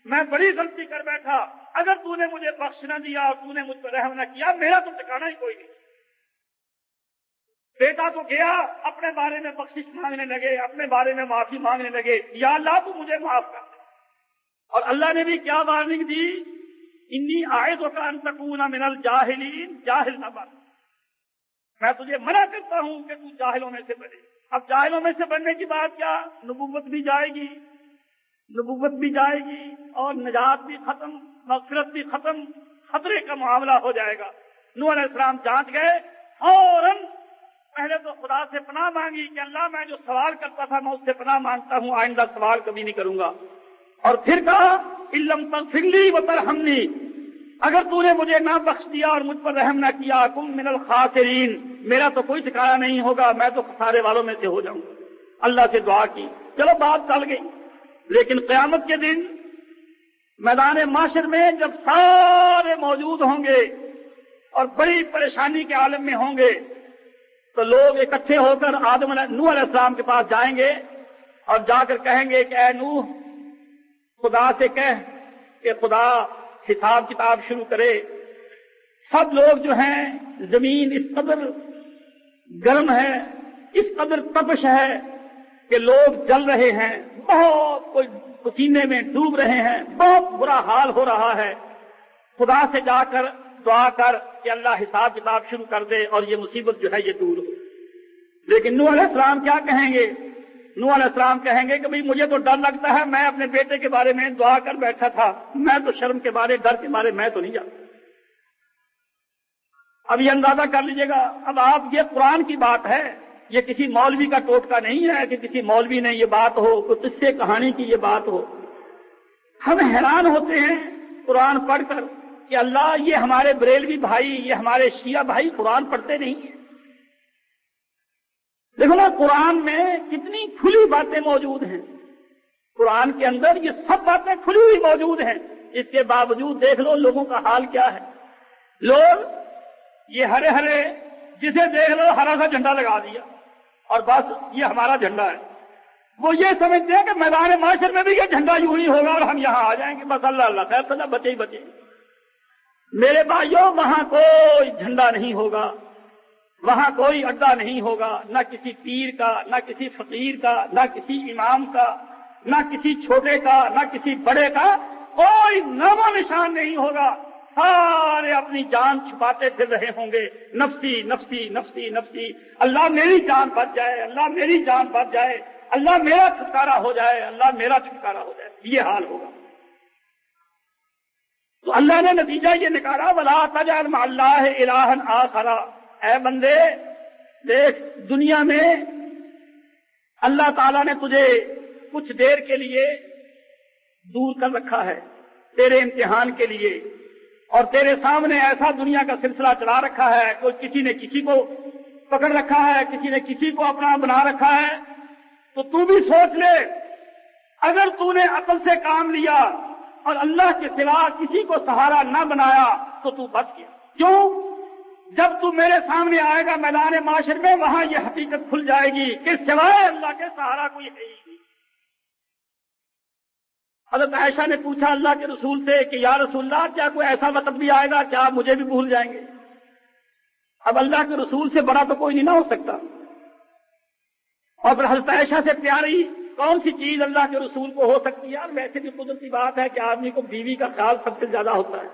میں بڑی غلطی کر بیٹھا، اگر تو نے مجھے بخش نہ دیا اور تو نے مجھ پر رحم نہ کیا، میرا تو ٹھکانا ہی کوئی نہیں۔ بیٹا تو گیا، اپنے بارے میں بخشش مانگنے لگے، اپنے بارے میں معافی مانگنے لگے، یا اللہ تو مجھے معاف کر دے۔ اور اللہ نے بھی کیا وارننگ دی، انی اعظک ان تکون من الجاہلین، جاہل نہ بن، میں تجھے منع کرتا ہوں کہ تو جاہلوں میں سے بنے۔ اب جاہلوں میں سے بننے کی بات کیا، نبوت بھی جائے گی، نبوت بھی جائے گی اور نجات بھی ختم، مغفرت بھی ختم، خطرے کا معاملہ ہو جائے گا۔ نوح علیہ السلام جانچ گئے، فوراً پہلے تو خدا سے پناہ مانگی کہ اللہ میں جو سوال کرتا تھا میں اس سے پناہ مانگتا ہوں، آئندہ سوال کبھی نہیں کروں گا، اور پھر کہا اِن لم تغفر لی وترحمنی، اگر تو نے مجھے نہ بخش دیا اور مجھ پر رحم نہ کیا، کن من الخاسرین، میرا تو کوئی ٹھکانہ نہیں ہوگا، میں تو خسارے والوں میں سے ہو جاؤں گا۔ اللہ سے دعا کی، چلو بات ٹل گئی، لیکن قیامت کے دن میدان معاشر میں جب سارے موجود ہوں گے اور بڑی پریشانی کے عالم میں ہوں گے تو لوگ اکٹھے ہو کر نوح علیہ السلام کے پاس جائیں گے اور جا کر کہیں گے کہ اے نوح خدا سے کہہ کہ خدا حساب کتاب شروع کرے، سب لوگ جو ہیں، زمین اس قدر گرم ہے، اس قدر تپش ہے کہ لوگ جل رہے ہیں، بہت کوئی پسینے میں ڈوب رہے ہیں، بہت برا حال ہو رہا ہے، خدا سے جا کر دعا کر کہ اللہ حساب کتاب شروع کر دے اور یہ مصیبت جو ہے یہ دور ہو۔ لیکن نوح علیہ السلام کیا کہیں گے؟ نوح علیہ السلام کہیں گے کہ بھئی مجھے تو ڈر لگتا ہے، میں اپنے بیٹے کے بارے میں دعا کر بیٹھا تھا، میں تو شرم کے بارے، ڈر کے بارے میں تو نہیں جانتا۔ اب یہ اندازہ کر لیجئے گا، اب آپ یہ قرآن کی بات ہے، یہ کسی مولوی کا ٹوٹکا نہیں ہے کہ کسی مولوی نے یہ بات ہو، کوئی قصے کہانی کی یہ بات ہو۔ ہم حیران ہوتے ہیں قرآن پڑھ کر کہ اللہ یہ ہمارے بریلوی بھائی، یہ ہمارے شیعہ بھائی قرآن پڑھتے نہیں ہیں۔ دیکھو نا قرآن میں کتنی کھلی باتیں موجود ہیں، قرآن کے اندر یہ سب باتیں کھلی ہوئی موجود ہیں، اس کے باوجود دیکھ لو لوگوں کا حال کیا ہے۔ لوگ یہ ہرے ہرے جسے دیکھ لو ہرا سا جھنڈا لگا دیا اور بس یہ ہمارا جھنڈا ہے۔ وہ یہ سمجھتے ہیں کہ میدان معاشر میں بھی یہ جھنڈا یوں ہی ہوگا اور ہم یہاں آ جائیں گے، بس اللہ اللہ خیر سلا بچے ہی بچے۔ میرے بھائیوں، وہاں کوئی جھنڈا نہیں ہوگا، وہاں کوئی اڈا نہیں ہوگا، نہ کسی پیر کا، نہ کسی فقیر کا، نہ کسی امام کا، نہ کسی چھوٹے کا، نہ کسی بڑے کا، کوئی نام و نشان نہیں ہوگا۔ سارے اپنی جان چھپاتے پھر رہے ہوں گے، نفسی نفسی نفسی نفسی، اللہ میری جان بچ جائے، اللہ میری جان بچ جائے، اللہ میرا چھٹکارا ہو جائے، اللہ میرا چھٹکارا ہو جائے، یہ حال ہوگا۔ تو اللہ نے نتیجہ یہ نکالا، وَلَا تَجْعَلْ مَعَ اللَّهِ إِلَٰهًا آخَرَ۔ اے بندے دیکھ، دنیا میں اللہ تعالیٰ نے تجھے کچھ دیر کے لیے دور کر رکھا ہے تیرے امتحان کے لیے، اور تیرے سامنے ایسا دنیا کا سلسلہ چلا رکھا ہے، کوئی کسی نے کسی کو پکڑ رکھا ہے، کسی نے کسی کو اپنا بنا رکھا ہے۔ تو تو بھی سوچ لے، اگر تو نے عقل سے کام لیا اور اللہ کے سوا کسی کو سہارا نہ بنایا تو تو بچ گیا۔ کیوں؟ جب تو میرے سامنے آئے گا میدان معاشر میں، وہاں یہ حقیقت کھل جائے گی کہ سوائے اللہ کے سہارا کوئی ہے ہی نہیں۔ حضرت عائشہ نے پوچھا اللہ کے رسول سے کہ یا رسول اللہ، کیا کوئی ایسا وقت بھی آئے گا کیا آپ مجھے بھی بھول جائیں گے؟ اب اللہ کے رسول سے بڑا تو کوئی نہیں نہ ہو سکتا، اور پھر حضرت عائشہ سے پیاری کون سی چیز اللہ کے رسول کو ہو سکتی ہے؟ ویسے بھی قدرتی بات ہے کہ آدمی کو بیوی کا خیال سب سے زیادہ ہوتا ہے۔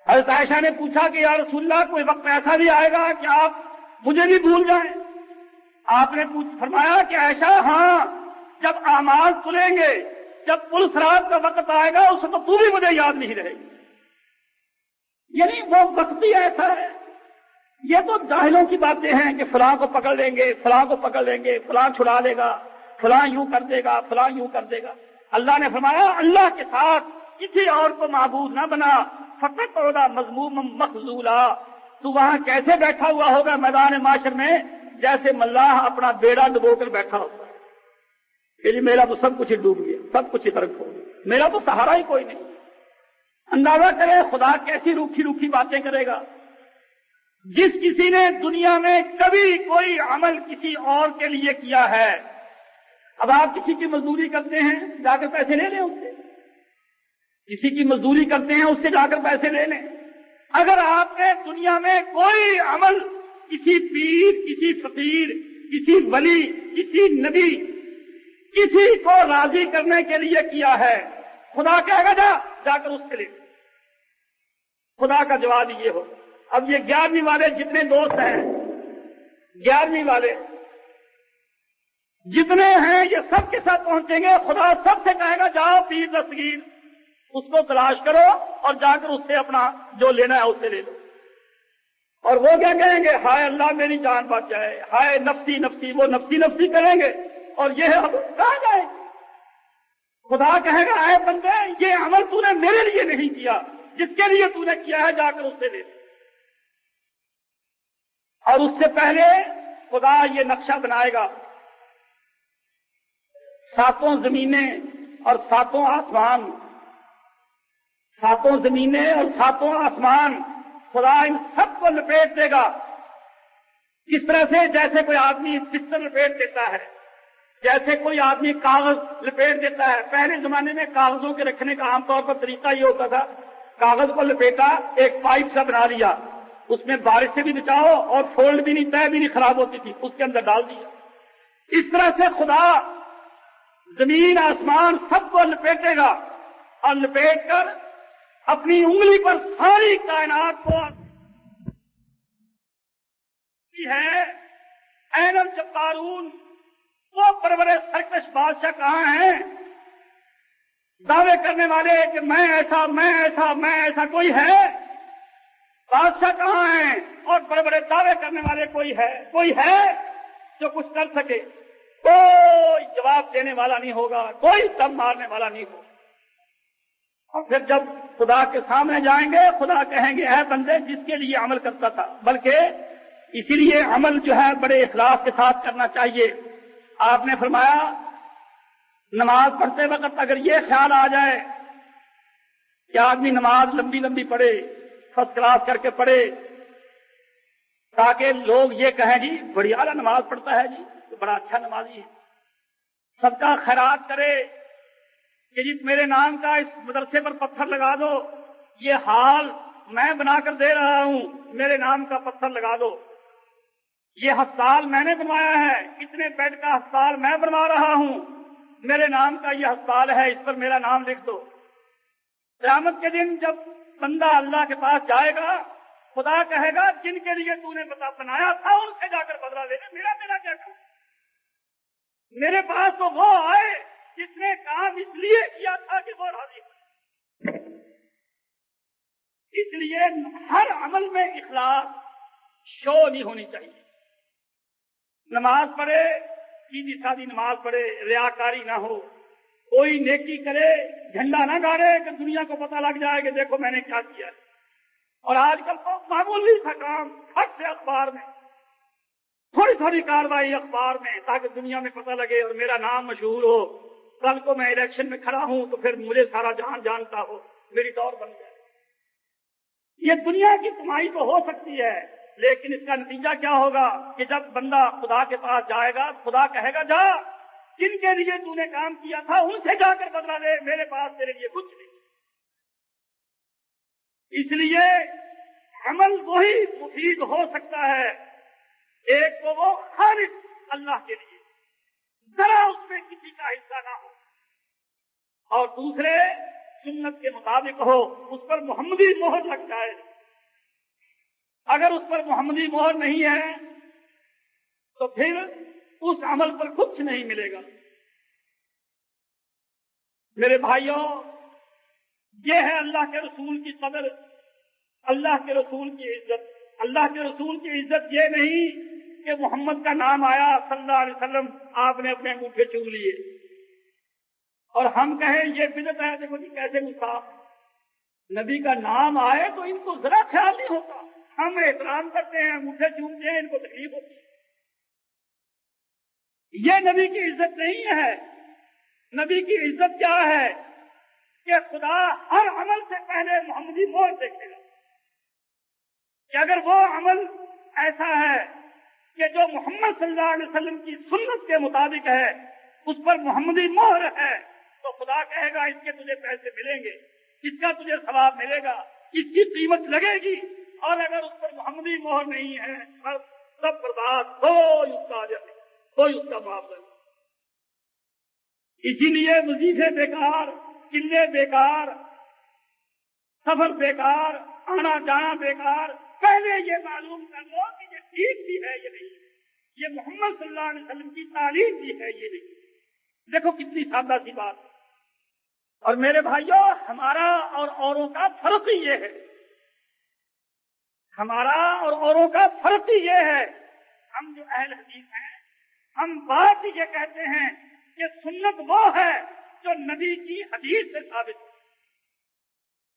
حضرت عائشہ نے پوچھا کہ یا رسول اللہ، کوئی وقت ایسا بھی آئے گا کہ آپ مجھے بھی بھول جائیں؟ آپ نے فرمایا کہ عائشہ ہاں، جب اعمال تلیں گے، جب پل صراط کا وقت آئے گا، اس وقت تو بھی مجھے یاد نہیں رہے گی۔ یعنی وہ وقت ہی ایسا ہے۔ یہ تو جاہلوں کی باتیں ہیں کہ فلاں کو پکڑ لیں گے، فلاں کو پکڑ لیں گے، فلاں چھڑا لے گا، فلاں یوں کر دے گا، فلاں یوں کر دے گا۔ اللہ نے فرمایا اللہ کے ساتھ کسی اور کو معبود نہ بنا، فقط ہوگا مذموم مخذولا۔ تو وہاں کیسے بیٹھا ہوا ہوگا میدان معاشر میں؟ جیسے ملاح اپنا بیڑا ڈبو کر بیٹھا ہوتا ہے کہ جی میرا تو سب کچھ ہی ڈوب گیا، سب کچھ ہی غرق ہو گیا، میرا تو سہارا ہی کوئی نہیں۔ اندازہ کرے خدا کیسی روکھی روکھی باتیں کرے گا۔ جس کسی نے دنیا میں کبھی کوئی عمل کسی اور کے لیے کیا ہے، اب آپ کسی کی مزدوری کرتے ہیں، جا کر پیسے لے لیں اس سے، کسی کی مزدوری کرتے ہیں اس سے جا کر پیسے لے لیں۔ اگر آپ نے دنیا میں کوئی عمل کسی پیر، کسی فقیر، کسی ولی، کسی نبی، کسی کو راضی کرنے کے لیے کیا ہے، خدا کہے گا جا کر اس سے لے۔ خدا کا جواب یہ ہو۔ اب یہ 11ویں والے جتنے دوست ہیں، 11ویں والے جتنے ہیں، یہ سب کے ساتھ پہنچیں گے۔ خدا سب سے کہے گا جاؤ پیر دستگیر، اس کو تلاش کرو اور جا کر اس سے اپنا جو لینا ہے اس سے لے لو۔ اور وہ کیا کہیں گے؟ ہائے اللہ میری جان بچ جائے، ہائے نفسی نفسی، وہ نفسی نفسی کریں گے اور یہ اب کہاں جائے؟ خدا کہے گا اے بندے، یہ عمل تو نے میرے لیے نہیں کیا، جس کے لیے تو نے کیا ہے جا کر اس سے لے لو۔ اور اس سے پہلے خدا یہ نقشہ بنائے گا، 7 زمینیں اور 7 آسمان، 7 زمینیں اور 7 آسمان، خدا ان سب کو لپیٹ دے گا۔ اس طرح سے جیسے کوئی آدمی بستر لپیٹ دیتا ہے، جیسے کوئی آدمی کاغذ لپیٹ دیتا ہے۔ پہلے زمانے میں کاغذوں کے رکھنے کا عام طور پر طریقہ یہ ہوتا تھا، کاغذ کو لپیٹا، ایک پائپ سا بنا لیا، اس میں بارش سے بھی بچاؤ اور فولڈ بھی نہیں، تہ بھی نہیں خراب ہوتی تھی، اس کے اندر ڈال دیا۔ اس طرح سے خدا زمین آسمان سب کو لپیٹے گا، اور لپیٹ کر اپنی انگلی پر ساری کائنات کو ہے۔ این الجبارون، وہ پرور سرکش بادشاہ کہاں ہیں؟ دعوے کرنے والے کہ میں ایسا میں ایسا میں ایسا کوئی ہے؟ بادشاہ کہاں ہیں؟ اور بڑے بڑے دعوے کرنے والے کوئی ہے جو کچھ کر سکے؟ کوئی جواب دینے والا نہیں ہوگا، کوئی دم مارنے والا نہیں ہوگا۔ اور پھر جب خدا کے سامنے جائیں گے، خدا کہیں گے اے بندے جس کے لیے عمل کرتا تھا، بلکہ اسی لیے عمل جو ہے بڑے اخلاص کے ساتھ کرنا چاہیے۔ آپ نے فرمایا نماز پڑھتے وقت اگر یہ خیال آ جائے کہ آدمی نماز لمبی لمبی پڑھے، فرسٹ کلاس کر کے پڑھے، تاکہ لوگ یہ کہیں جی بڑی اعلیٰ نماز پڑھتا ہے جی، تو بڑا اچھا نمازی ہے، سب کا خیرات کرے کہ جی میرے نام کا اس مدرسے پر پتھر لگا دو، یہ حال میں بنا کر دے رہا ہوں، میرے نام کا پتھر لگا دو، یہ ہسپتال میں نے بنوایا ہے، اتنے بیڈ کا ہسپتال میں بنوا رہا ہوں، میرے نام کا یہ ہسپتال ہے، اس پر میرا نام لکھ دو۔ قیامت کے دن جب بندہ اللہ کے پاس جائے گا، خدا کہے گا جن کے لیے تو نے بنایا تھا ان سے جا کر بدلا لینا، میرا کیا کام؟ میرے پاس تو وہ آئے جس نے کام اس لیے کیا تھا کہ وہ راضی ہو۔ اس لیے ہر عمل میں اخلاص شو نہیں ہونی چاہیے۔ نماز پڑھے، سیدھی سادھی نماز پڑھے، ریاکاری نہ ہو، کوئی نیکی کرے جھنڈا نہ گاڑے کہ دنیا کو پتہ لگ جائے کہ دیکھو میں نے کیا کیا ہے۔ اور آج کل تو معمولی سا کام ہٹ سے اخبار میں، تھوڑی تھوڑی کاروائی اخبار میں، تاکہ دنیا میں پتہ لگے اور میرا نام مشہور ہو، کل کو میں الیکشن میں کھڑا ہوں تو پھر مجھے سارا جہان جانتا ہو، میری دور بن جائے۔ یہ دنیا کی کمائی تو ہو سکتی ہے، لیکن اس کا نتیجہ کیا ہوگا کہ جب بندہ خدا کے پاس جائے گا، خدا کہے گا جا جن کے لیے تو نے کام کیا تھا ان سے جا کر بدلا لے، میرے پاس تیرے لیے کچھ نہیں۔ اس لیے عمل وہی مفید ہو سکتا ہے، ایک تو وہ خالص اللہ کے لیے، ذرا اس میں کسی کا حصہ نہ ہو، اور دوسرے سنت کے مطابق ہو، اس پر محمدی مہر لگ جائے۔ اگر اس پر محمدی مہر نہیں ہے تو پھر اس عمل پر کچھ نہیں ملے گا۔ میرے بھائیوں، یہ ہے اللہ کے رسول کی قدر، اللہ کے رسول کی عزت۔ اللہ کے رسول کی عزت یہ نہیں کہ محمد کا نام آیا صلی اللہ علیہ وسلم، آپ نے اپنے انگوٹھے چوم لیے اور ہم کہیں یہ بدعت ہے، دیکھو جی کیسے مصاف، نبی کا نام آئے تو ان کو ذرا خیال نہیں ہوتا، ہم احترام کرتے ہیں، انگوٹھے چومتے ہیں، ان کو تکلیف ہوتی ہے۔ یہ نبی کی عزت نہیں ہے۔ نبی کی عزت کیا ہے کہ خدا ہر عمل سے پہلے محمدی مہر دیکھے گا کہ اگر وہ عمل ایسا ہے کہ جو محمد صلی اللہ علیہ وسلم کی سنت کے مطابق ہے، اس پر محمدی مہر ہے، تو خدا کہے گا اس کے تجھے پیسے ملیں گے، اس کا تجھے ثواب ملے گا، اس کی قیمت لگے گی۔ اور اگر اس پر محمدی مہر نہیں ہے، سب برباد، کوئی اس کا اجر نہیں، کوئی اس کا معاوضہ نہیں۔ اسی لیے وظیفے بیکار، چلے بیکار، سفر بیکار، آنا جانا بیکار۔ پہلے یہ معلوم کر لو کہ یہ ٹھیک بھی ہے یہ نہیں، یہ محمد صلی اللہ علیہ وسلم کی تعلیم بھی ہے یہ نہیں۔ دیکھو کتنی سادہ سی بات۔ اور میرے بھائیوں، ہمارا اور اوروں کا فرق ہی یہ ہے، ہمارا اور اوروں کا فرق ہی یہ ہے، ہم جو اہل حدیث ہیں، ہم بات یہ کہتے ہیں کہ سنت وہ ہے جو نبی کی حدیث سے ثابت ہے،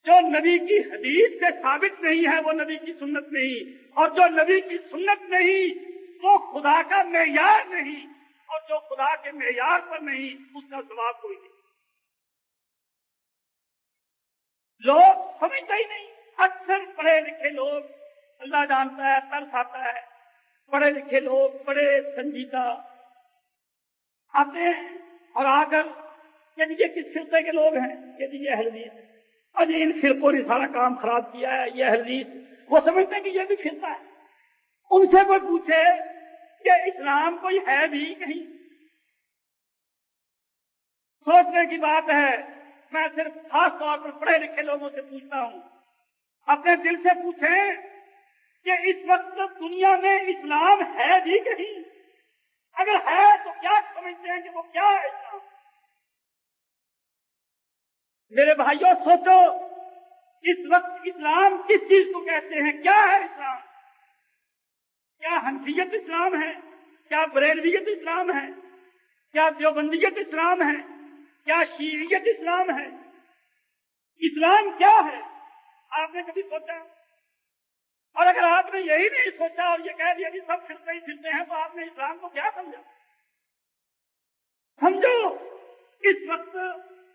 جو نبی کی حدیث سے ثابت نہیں ہے وہ نبی کی سنت نہیں، اور جو نبی کی سنت نہیں وہ خدا کا معیار نہیں، اور جو خدا کے معیار پر نہیں اس کا ثواب کوئی نہیں۔ لوگ سمجھتے ہی نہیں، اکثر پڑھے لکھے لوگ، اللہ جانتا ہے ترس آتا ہے، پڑھے لکھے لوگ بڑے سنجیدہ آتے ہیں اور آ کر کہ یہ کس فرقے کے لوگ ہیں، کہ یہ اہل حدیث ہے، اور ان فرقوں نے سارا کام خراب کیا ہے، یہ اہل حدیث، وہ سمجھتے ہیں کہ یہ بھی فرقہ ہے۔ ان سے کوئی پوچھے کہ اسلام کوئی ہے بھی کہیں، سوچنے کی بات ہے۔ میں صرف خاص طور پر پڑھے لکھے لوگوں سے پوچھتا ہوں، اپنے دل سے پوچھیں کہ اس وقت دنیا میں اسلام ہے بھی کہیں؟ اگر ہے تو کیا سمجھتے ہیں کہ وہ کیا ہے اسلام؟ میرے بھائیوں سوچو، اس وقت اسلام کس چیز کو کہتے ہیں؟ کیا ہے اسلام؟ کیا حنفیت اسلام ہے؟ کیا بریلویت اسلام ہے؟ کیا دیوبندیت اسلام ہے؟ کیا شیعیت اسلام ہے؟ اسلام کیا ہے؟ آپ نے کبھی سوچا؟ اور اگر آپ نے یہی نہیں سوچا اور یہ کہہ دیا کہ سب فرقے ہی فرقے ہیں، تو آپ نے اسلام کو کیا سمجھا؟ سمجھو، اس وقت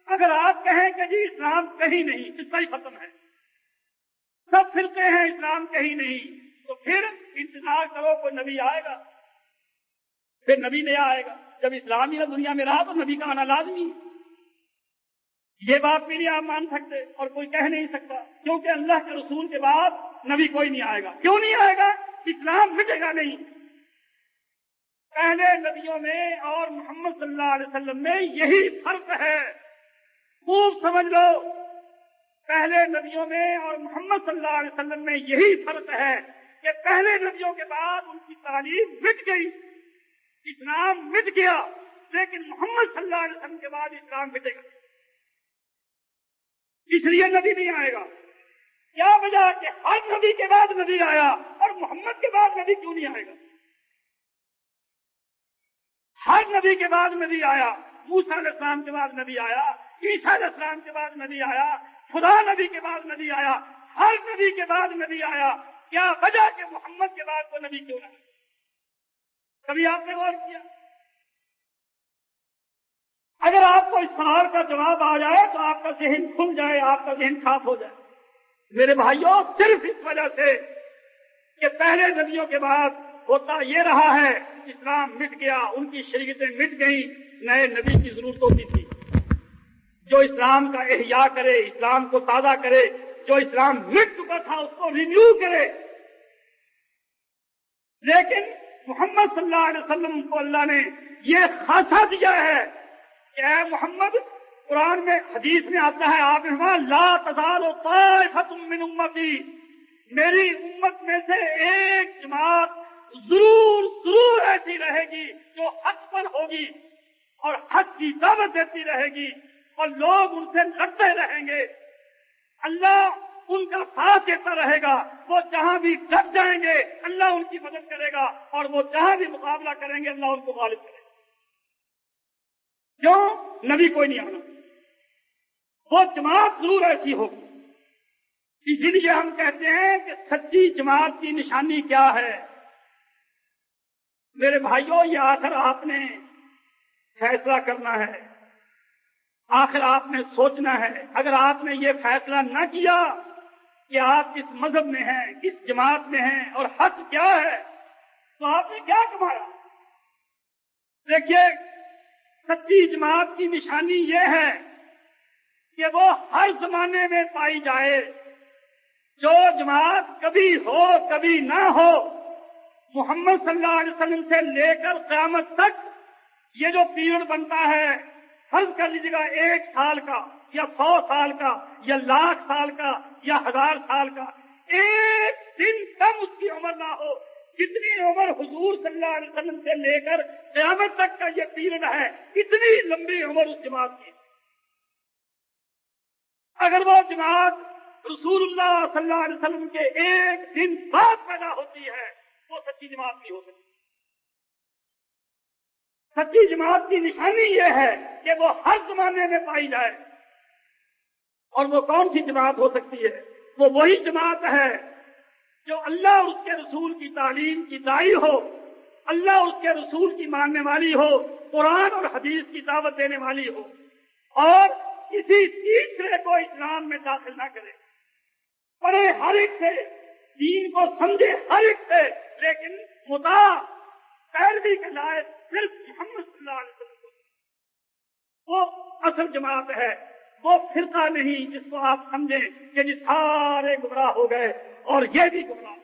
اگر آپ کہیں کہ جی اسلام کہیں نہیں، اس کا ہی ختم ہے، سب فرقے ہیں، اسلام کہیں نہیں، تو پھر انتظار کرو کوئی نبی آئے گا، پھر نبی نہیں آئے گا۔ جب اسلام ہی نہ دنیا میں رہا تو نبی کا آنا لازمی ہے۔ یہ بات بھی نہیں آپ مان سکتے اور کوئی کہہ نہیں سکتا، کیونکہ اللہ کے رسول کے بعد نبی کوئی نہیں آئے گا۔ کیوں نہیں آئے گا؟ اسلام مٹے گا نہیں۔ پہلے نبیوں میں اور محمد صلی اللہ علیہ وسلم میں یہی فرق ہے، خوب سمجھ لو۔ پہلے نبیوں میں اور محمد صلی اللہ علیہ وسلم میں یہی فرق ہے کہ پہلے نبیوں کے بعد ان کی تعلیم مٹ گئی، اسلام مٹ گیا، لیکن محمد صلی اللہ علیہ وسلم کے بعد اسلام مٹے گا، اس لیے نبی نہیں آئے گا۔ کیا وجہ کہ ہر نبی کے بعد نبی آیا اور محمد کے بعد نبی کیوں نہیں آئے گا؟ ہر نبی کے بعد نبی آیا، موسیٰ علیہ السلام کے بعد نبی آیا، عیسیٰ علیہ السلام کے بعد نبی آیا، خدا نبی کے بعد نبی آیا، ہر نبی کے بعد نبی آیا۔ کیا وجہ کہ محمد کے بعد کوئی نبی کیوں نہ؟ کبھی آپ نے غور کیا؟ اگر آپ کو اس سوال کا جواب آ جائے تو آپ کا ذہن کھل جائے، آپ کا ذہن صاف ہو جائے۔ میرے بھائیوں، صرف اس وجہ سے کہ پہلے نبیوں کے بعد ہوتا یہ رہا ہے، اسلام مٹ گیا، ان کی شریعتیں مٹ گئیں، نئے نبی کی ضرورت ہوتی تھی جو اسلام کا احیاء کرے، اسلام کو تازہ کرے، جو اسلام مٹ چکا تھا اس کو رینیو کرے۔ لیکن محمد صلی اللہ علیہ وسلم کو اللہ نے یہ خاصہ دیا ہے کہ اے محمد، قرآن میں حدیث میں آتا ہے، آپ نے فرمایا لا تزال طائفۃ من امتی، میری امت میں سے ایک جماعت ضرور ایسی رہے گی جو حق پر ہوگی اور حق کی دعوت دیتی رہے گی اور لوگ ان سے لڑتے رہیں گے، اللہ ان کا ساتھ دیتا رہے گا، وہ جہاں بھی ڈٹ جائیں گے اللہ ان کی مدد کرے گا اور وہ جہاں بھی مقابلہ کریں گے اللہ ان کو غالب کرے گا۔ کیوں؟ نبی کوئی نہیں آنا، وہ جماعت ضرور ایسی ہوگی۔ اسی لیے ہم کہتے ہیں کہ سچی جماعت کی نشانی کیا ہے؟ میرے بھائیوں، یہ آخر آپ نے فیصلہ کرنا ہے، آخر آپ نے سوچنا ہے۔ اگر آپ نے یہ فیصلہ نہ کیا کہ آپ کس مذہب میں ہیں، کس جماعت میں ہیں اور حق کیا ہے، تو آپ نے کیا کمایا؟ دیکھیے، سچی جماعت کی نشانی یہ ہے کہ وہ ہر زمانے میں پائی جائے۔ جو جماعت کبھی ہو کبھی نہ ہو، محمد صلی اللہ علیہ وسلم سے لے کر قیامت تک یہ جو پیریڈ بنتا ہے، فرض کر لیجیے گا 1 سال کا یا 100 سال کا یا 1,00,000 سال کا یا 1000 سال کا، ایک دن کم اس کی عمر نہ ہو۔ جتنی عمر حضور صلی اللہ علیہ وسلم سے لے کر قیامت تک کا یہ پیریڈ ہے، اتنی لمبی عمر اس جماعت کی۔ اگر وہ جماعت رسول اللہ صلی اللہ علیہ وسلم کے ایک دن بعد پیدا ہوتی ہے، وہ سچی جماعت نہیں ہو سکتی۔ سچی جماعت کی نشانی یہ ہے کہ وہ ہر زمانے میں پائی جائے۔ اور وہ کون سی جماعت ہو سکتی ہے؟ وہ وہی جماعت ہے جو اللہ اور اس کے رسول کی تعلیم کی داعی ہو، اللہ اور اس کے رسول کی ماننے والی ہو، قرآن اور حدیث کی دعوت دینے والی ہو، اور کسی تیسرے کو اسلام میں داخل نہ کرے، پڑھے ہر ایک سے، دین کو سمجھے ہر ایک سے، لیکن مطاع پیروی کے لائق صرف محمد صلی اللہ علیہ وسلم کو۔ وہ اصل جماعت ہے، وہ فرقہ نہیں جس کو آپ سمجھیں کہ جی سارے گمراہ ہو گئے اور یہ بھی گمراہ۔